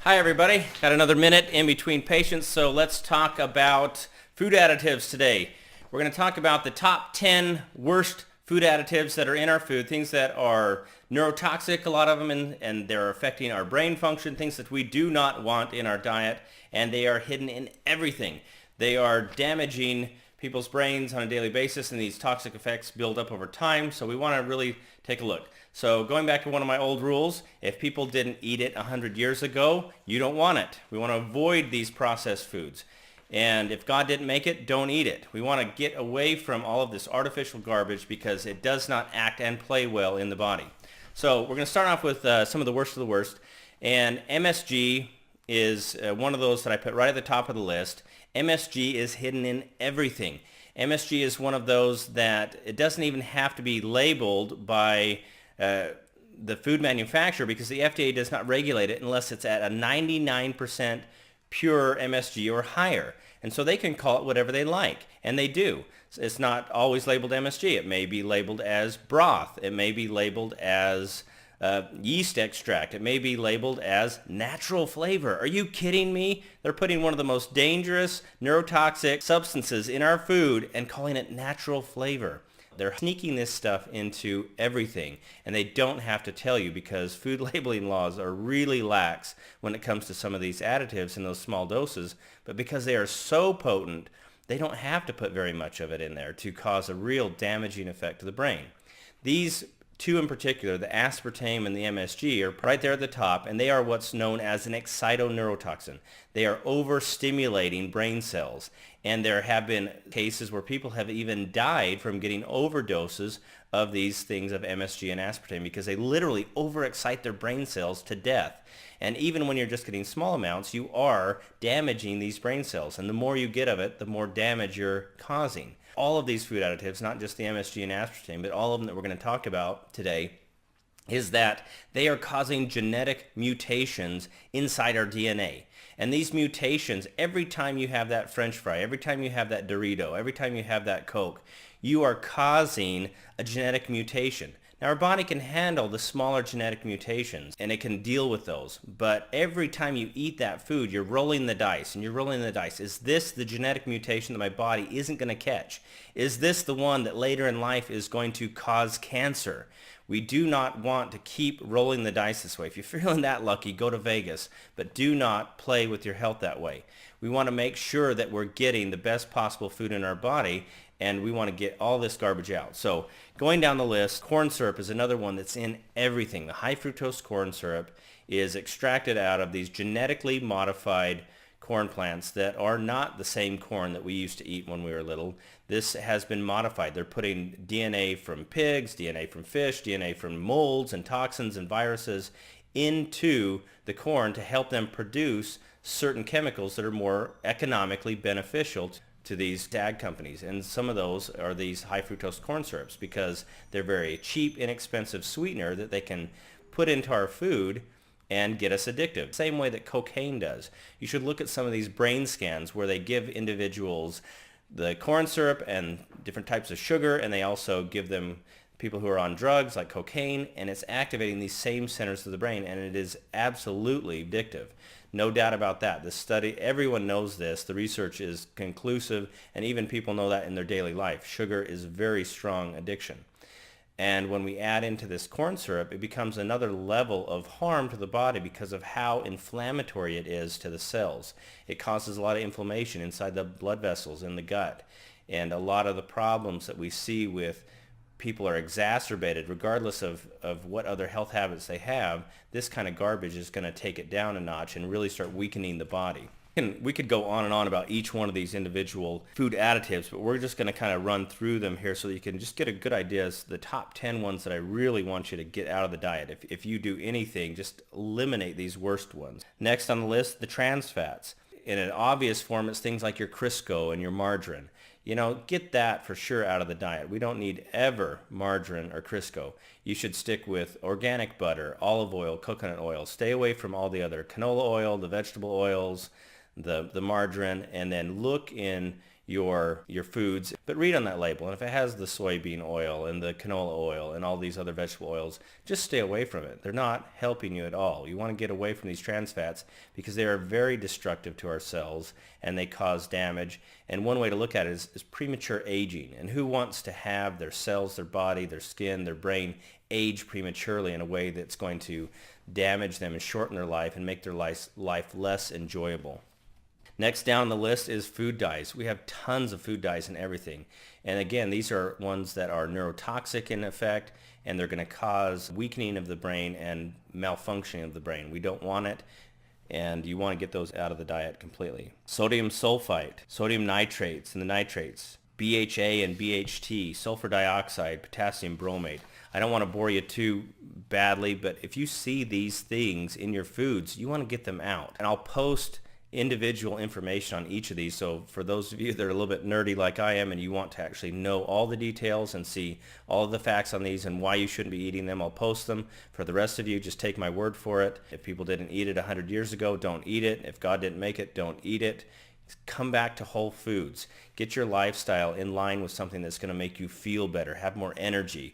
Hi everybody, got another minute in between patients, so let's talk about food additives today. We're going to talk about the top 10 worst food additives that are in our food, things that are neurotoxic, a lot of them, and they're affecting our brain function, things that we do not want in our diet, and they are hidden in everything. They are damaging people's brains on a daily basis, and these toxic effects build up over time, so we want to really take a look. So going back to one of my old rules, if people didn't eat it 100 years ago, you don't want it. We want to avoid these processed foods. And if God didn't make it, don't eat it. We want to get away from all of this artificial garbage because it does not act and play well in the body. So we're going to start off with some of the worst of the worst. And MSG is one of those that I put right at the top of the list. MSG is hidden in everything. MSG is one of those that it doesn't even have to be labeled by the food manufacturer because the FDA does not regulate it unless it's at a 99% pure MSG or higher. And so they can call it whatever they like, and they do. It's not always labeled MSG. It may be labeled as broth. It may be labeled as yeast extract. It may be labeled as natural flavor. Are you kidding me? They're putting one of the most dangerous neurotoxic substances in our food and calling it natural flavor. They're sneaking this stuff into everything, and they don't have to tell you because food labeling laws are really lax when it comes to some of these additives in those small doses, but because they are so potent, they don't have to put very much of it in there to cause a real damaging effect to the brain. These two in particular, the aspartame and the MSG, are right there at the top, and they are what's known as an excitonurotoxin. They are overstimulating brain cells, and there have been cases where people have even died from getting overdoses of these things of MSG and aspartame because they literally overexcite their brain cells to death. And even when you're just getting small amounts, you are damaging these brain cells, and the more you get of it, the more damage you're causing. All of these food additives, not just the MSG and aspartame, but all of them that we're going to talk about today, is that they are causing genetic mutations inside our DNA. And these mutations, every time you have that French fry, every time you have that Dorito, every time you have that Coke, you are causing a genetic mutation. Now, our body can handle the smaller genetic mutations, and it can deal with those. But every time you eat that food, you're rolling the dice, and you're rolling the dice. Is this the genetic mutation that my body isn't going to catch? Is this the one that later in life is going to cause cancer? We do not want to keep rolling the dice this way. If you're feeling that lucky, go to Vegas, but do not play with your health that way. We want to make sure that we're getting the best possible food in our body, and we want to get all this garbage out. So going down the list, corn syrup is another one that's in everything. The high fructose corn syrup is extracted out of these genetically modified corn plants that are not the same corn that we used to eat when we were little. This has been modified. They're putting DNA from pigs, DNA from fish, DNA from molds and toxins and viruses into the corn to help them produce certain chemicals that are more economically beneficial to these ag companies. And some of those are these high fructose corn syrups because they're very cheap, inexpensive sweetener that they can put into our food and get us addictive. Same way that cocaine does. You should look at some of these brain scans where they give individuals the corn syrup and different types of sugar, and they also give them people who are on drugs like cocaine, and it's activating these same centers of the brain, and it is absolutely addictive. No doubt about that. The study, everyone knows this. The research is conclusive, and even people know that in their daily life. Sugar is a very strong addiction. And when we add into this corn syrup, it becomes another level of harm to the body because of how inflammatory it is to the cells. It causes a lot of inflammation inside the blood vessels in the gut. And a lot of the problems that we see with people are exacerbated regardless of what other health habits they have. This kind of garbage is going to take it down a notch and really start weakening the body. And we could go on and on about each one of these individual food additives, but we're just going to kind of run through them here so that you can just get a good idea of the top 10 ones that I really want you to get out of the diet. If you do anything, just eliminate these worst ones. Next on the list, the trans fats. In an obvious form, it's things like your Crisco and your margarine. You know, get that for sure out of the diet. We don't need ever margarine or Crisco. You should stick with organic butter, olive oil, coconut oil. Stay away from all the other canola oil, the vegetable oils, the margarine, and then look in your foods, but read on that label. And if it has the soybean oil and the canola oil and all these other vegetable oils, just stay away from it. They're not helping you at all. You want to get away from these trans fats because they are very destructive to our cells and they cause damage. And one way to look at it is premature aging. And who wants to have their cells, their body, their skin, their brain age prematurely in a way that's going to damage them and shorten their life and make their life less enjoyable? Next down the list is food dyes. We have tons of food dyes in everything. And again, these are ones that are neurotoxic in effect, and they're going to cause weakening of the brain and malfunctioning of the brain. We don't want it, and you want to get those out of the diet completely. Sodium sulfite, sodium nitrates and the nitrates, BHA and BHT, sulfur dioxide, potassium bromate. I don't want to bore you too badly, but if you see these things in your foods, you want to get them out. And I'll post individual information on each of these. So for those of you that are a little bit nerdy like I am and you want to actually know all the details and see all of the facts on these and why you shouldn't be eating them, I'll post them. For the rest of you, just take my word for it. If people didn't eat it 100 years ago, don't eat it. If God didn't make it, don't eat it. Come back to whole foods. Get your lifestyle in line with something that's going to make you feel better, have more energy,